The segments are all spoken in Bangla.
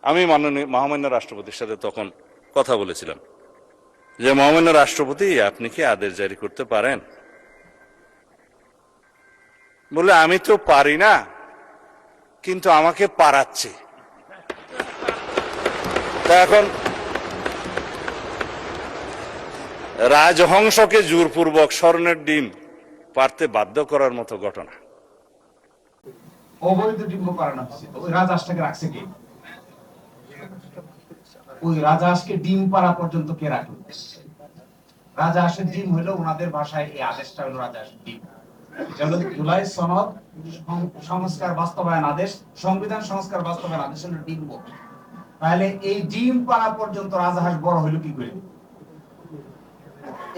আমি মহামান্য রাষ্ট্রপতির সাথে তখন কথা বলেছিলাম যে মহামান্য রাষ্ট্রপতি আপনি কি আদেশ জারি করতে পারেন? বলে আমি তো পারি না, কিন্তু আমাকে পারাচ্ছে। তা এখন রাজহংসকে জোরপূর্বক স্বর্ণের ডিম পারতে বাধ্য করার মতো ঘটনা। অবৈধ ডিম্ব পারানো হচ্ছে, ওই রাজহাঁসটাকে রাখছে কে? ওই রাজহাঁসকে ডিম পাড়া পর্যন্ত কে রাখলো? রাজহাঁসের ডিম হলো ওনাদের ভাষায়, এই আদেশটা হলো রাজহাঁসের ডিম। এটা হলো জুলাই সনদ সংস্কার বাস্তবায়ন আদেশ, সংবিধান সংস্কার বাস্তবায়ন আদেশ হলো ডিম্ব। তাহলে এই ডিম পাড়া পর্যন্ত রাজহাঁস বড় হইলো কি করে?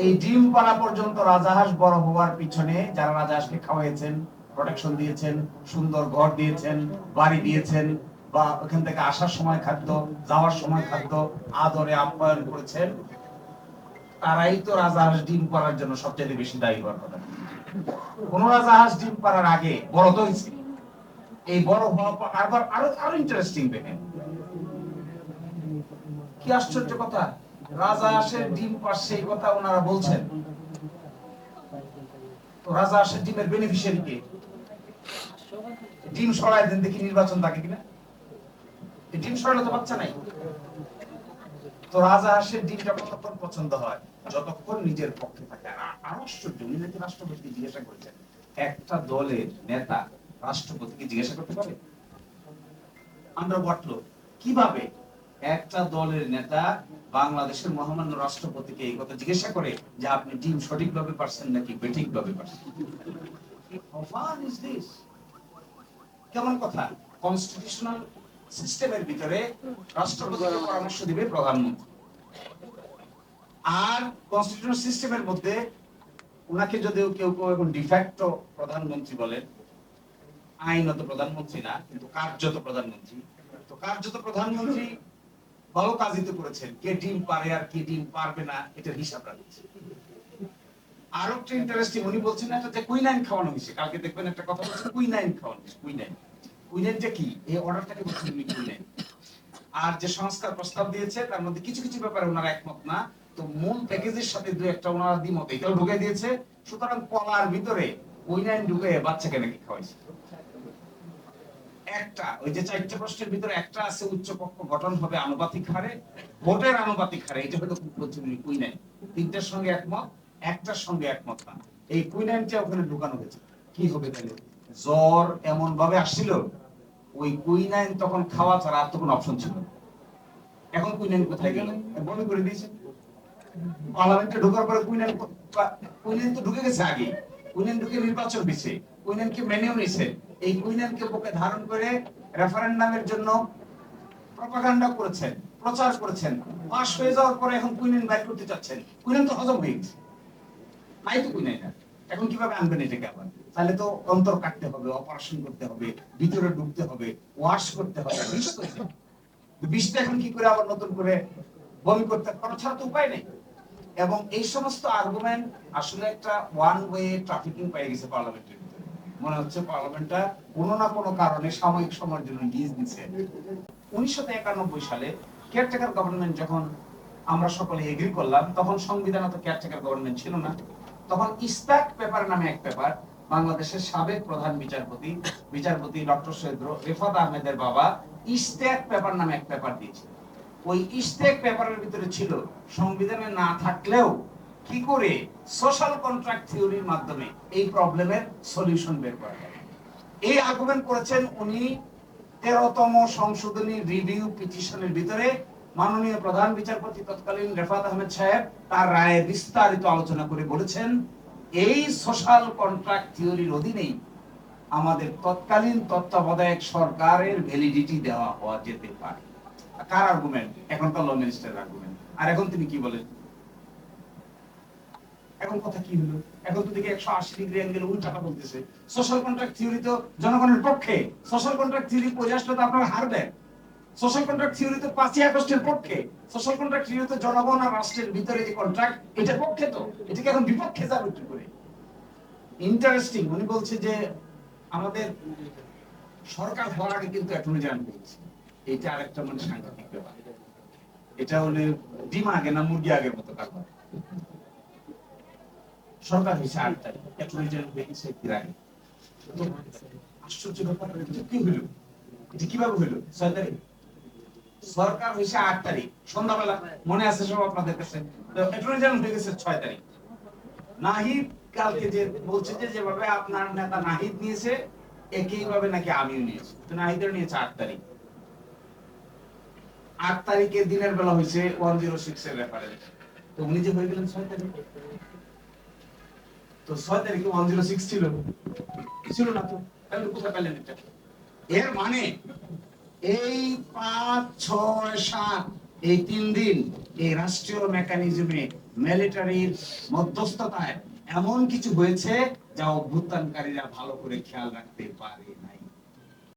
এই ডিম পাড়া পর্যন্ত রাজহাঁস বড় হওয়ার পিছনে যারা রাজহাঁসকে খাওয়াইছেন, প্রোটেকশন দিয়েছেন, সুন্দর ঘর দিয়েছেন, বাড়ি দিয়েছেন, বা ওখান থেকে আসার সময় খাদ্য, যাওয়ার সময় খাদ্য, আদরে আপ্যায়ন করেছেন, তারাই তো রাজহাঁস ডিম পাড়ার জন্য সবচেয়ে বেশি দায়ী হওয়ার কথা। কোন রাজহাঁস ডিম পাড়ার আগে বড় তো হয়েছে। এই বড় হওয়া আবার আরো আরো ইন্টারেস্টিং দেখেন, কি আশ্চর্য কথা, রাজহাঁসের ডিম পারছে এই কথা ওনারা বলছেন, তো রাজহাঁসের ডিমের বেনিফিশিয়ারি কে? ডিম সরাই দেন দেখি নির্বাচন থাকে কিনা। ডিম সরালে তো বাচ্চা নাই। তো রাজহাঁসের ডিমটা কতক্ষণ পছন্দ হয়? যতক্ষণ নিজের পক্ষে থাকে। আর আশ্চর্য, উনি নাকি রাষ্ট্রপতিকে জিজ্ঞাসা করেছেন, একটা দলের নেতা রাষ্ট্রপতিকে জিজ্ঞাসা করতে পারে? আমরা বটলো কিভাবে একটা দলের নেতা বাংলাদেশের মহামান্য রাষ্ট্রপতিকে এই কথা জিজ্ঞাসা করে যে আপনি ডিম সঠিকভাবে পারছেন নাকি বেঠিকভাবে পারছেন? কেমন কথা? কনস্টিটিউশনাল সিস্টেমের ভিতরে রাষ্ট্রপতিকে পরামর্শ দিবে প্রধানমন্ত্রী, আর কনস্টিটিউশনাল সিস্টেমের মধ্যে উনাকে যদিও কেউ কেউ এখন ডিফ্যাক্টো প্রধানমন্ত্রী বলেন, আইনত প্রধানমন্ত্রী না কিন্তু কার্যত প্রধানমন্ত্রী। তো কার্যত প্রধানমন্ত্রী ভালো কাজই তো করেছেন, কে ডিম পারে আর কে ডিম পারবে না এটা হিসাব রাখছে। আরো একটা ইন্টারেস্টিং, উনি বলছেন একটা যে কুইনাইন খাওয়ানো হয়েছে, কালকে দেখবেন একটা কথা বলছেন কুইনাইন খাওয়ানো হয়েছে। কুইনাইনটা কি? এই অর্ডারটাকে বলছেন উনি কুইনাইন। আর যে সংস্কার প্রস্তাব দিয়েছে তার মধ্যে কিছু কিছু ব্যাপারে ওনারা একমত না, তো মূল প্যাকেজের সাথে দুই একটা ওনারা দ্বিমত, এটাও ঢুকে দিয়েছে। সুতরাং কলার ভিতরে কুইনাইন ঢুকে বাচ্চাকে নাকি খাওয়াইছে। একটা ওই যে চারটি প্রশ্নের ভিতরে একটা আছে উচ্চকক্ষ গঠন হবে আনুপাতিক হারে, ভোটের আনুপাতিক হারে, এটা হলো কুইনাইন। তিনটার সঙ্গে একমত, একটার সঙ্গে একমত না, এই কুইনাইনটা ওখানে ঢুকানো হয়েছে। কি হবে তাহলে? জ্বর এমন ভাবে আসছিল, ওই কুইনাইন তখন খাওয়া ছাড়া আর তো কোনো অপশন ছিল না। এখন কুইনাইন কোথায় গেল? বমি করে দিয়েছে। পার্লামেন্টে ঢোকার পরে কুইনাইন তো ঢুকে গেছে আগে, কুইনাইন ঢুকে নির্বাচন দিছে, কুইনাইনকে মেনেও নিছে। এই কুইনাইনকে বুকে ধারণ করে রেফারেন্ডামের জন্য প্রপাগান্ডা করেছেন, প্রচার করেছেন, পাস হয়ে যাওয়ার পরে এখন কুইনাইন বাইর করতে চাচ্ছেন। কুইনাইন তো হজম হয়ে গেছে, নাই তো কুইনাইন। এখন কিভাবে আনবেন এটাকে আবার? তাহলে তো অন্তর কাটতে হবে, অপারেশন করতে হবে, ভিতরে ঢুকতে হবে, ওয়াশ করতে হবে, বিষটা এখন কি করে আবার নতুন করে বমি করতে পারো ছাড়া তো উপায় নেই। এবং এই সমস্ত আর্গুমেন্ট আসলে একটা ওয়ান ওয়ে ট্রাফিকিং পেয়ে গেছে পার্লামেন্টের ভিতরে। মনে হচ্ছে পার্লামেন্টটা কোনো না কোনো কারণে সাময়িক সময়ের জন্য লিজ দিচ্ছে। 1991 সালে কেয়ারটেকার গভর্নমেন্ট যখন আমরা সকলে এগ্রি করলাম, তখন সংবিধানে তো কেয়ারটেকার গভর্নমেন্ট ছিল না। তখন ইস্তাক পেপার নামে এক পেপার বাংলাদেশের সাবেক প্রধান বিচারপতি ডক্টর সৈয়দ রেফাত আহমেদের বাবা ইস্তেক পেপার নামে এক পেপার দিয়েছিল। ওই ইস্তেক পেপারের ভিতরে ছিল সংবিধানে না থাকলেও কি করে সোশ্যাল কন্ট্রাক্ট থিওরির মাধ্যমে এই প্রবলেমের সলিউশন বের করা যায়। এই আর্গুমেন্ট করেছেন উনি 13তম সংশোধনী রিভিউ পিটিশনের ভিতরে। মাননীয় প্রধান বিচারপতি তৎকালীন রেফাত আহমেদ সাহেব তার রায়ে বিস্তারিত আলোচনা করে বলেছেন এই সোশ্যাল কন্ট্রাক্ট থিওরির অধীনেই আমাদের তৎকালীন তত্ত্বাবধায়ক সরকারের ভ্যালিডিটি দেওয়া হওয়া যেতে পারে। কার আর্গুমেন্ট? এখনকার ল মিনিস্টারের আর্গুমেন্ট। আর এখন তিনি কি বলেন? এখন কথা কি হলো? এখন তো দেখি 180 ডিগ্রি অ্যাঙ্গেল উল্টাটা বলতেছে। সোশ্যাল কন্ট্রাক্ট থিওরি তো জনগণের পক্ষে, সোশ্যাল কন্ট্রাক্ট থিওরি পড়ে আসলে তো আপনারা হারবেন। সোশ্যাল কন্ট্রাক্ট থিওরি তো 5ই আগস্টের পক্ষে, সোশ্যাল কন্ট্রাক্ট থিওরি তো জনগণ আর রাষ্ট্রের ভিতরে যে কন্ট্রাক্ট এটার পক্ষে, তো এটাকে এখন বিপক্ষে যাবে কি করে? ইন্টারেস্টিং, উনি বলছে যে আমাদের সরকার হওয়ার আগে কিন্তু অ্যাটর্নি জেনারেল বলছে এটা আরেকটা মানে সাংঘাতিক ব্যাপার। এটা হলে ডিম আগে না মুরগি আগের মতো কারবার। সরকার হয়েছে 8 তারিখ, অ্যাটর্নি জেনারেল হয়েছে এর আগে। তো আশ্চর্য ব্যাপার, এটা কি হলো? এটা কিভাবে হলো? 6 তারিখ সরকার হয়েছে 8 তারিখ সন্ধ্যাবেলা, মনে আছে সব আপনাদের কাছে। তো অ্যাটর্নি জেনারেল হয়ে গেছে 6 তারিখ। নাহিদ কালকে যে বলছে যে যেভাবে আপনার নেতা নাহিদ নিয়েছে একইভাবে নাকি আমিও নিয়েছি, তো নাহিদের নিয়েছে 8 তারিখ। 8 তারিখে দিনের বেলা হয়েছে 106 এর রেফারেন্স, তো উনি যে হয়ে গেলেন 6 তারিখ। তো 6 তারিখে 106 ছিল ছিল না, তো তাহলে কোথায় পেলেন এটা? এর মানে এই 5, 6, 7 এই 3 দিন এই রাষ্ট্রীয় মেকানিজমে মিলিটারির মধ্যস্থতায় এমন কিছু হয়েছে যা অভ্যুত্থানকারীরা ভালো করে খেয়াল রাখতে পারে।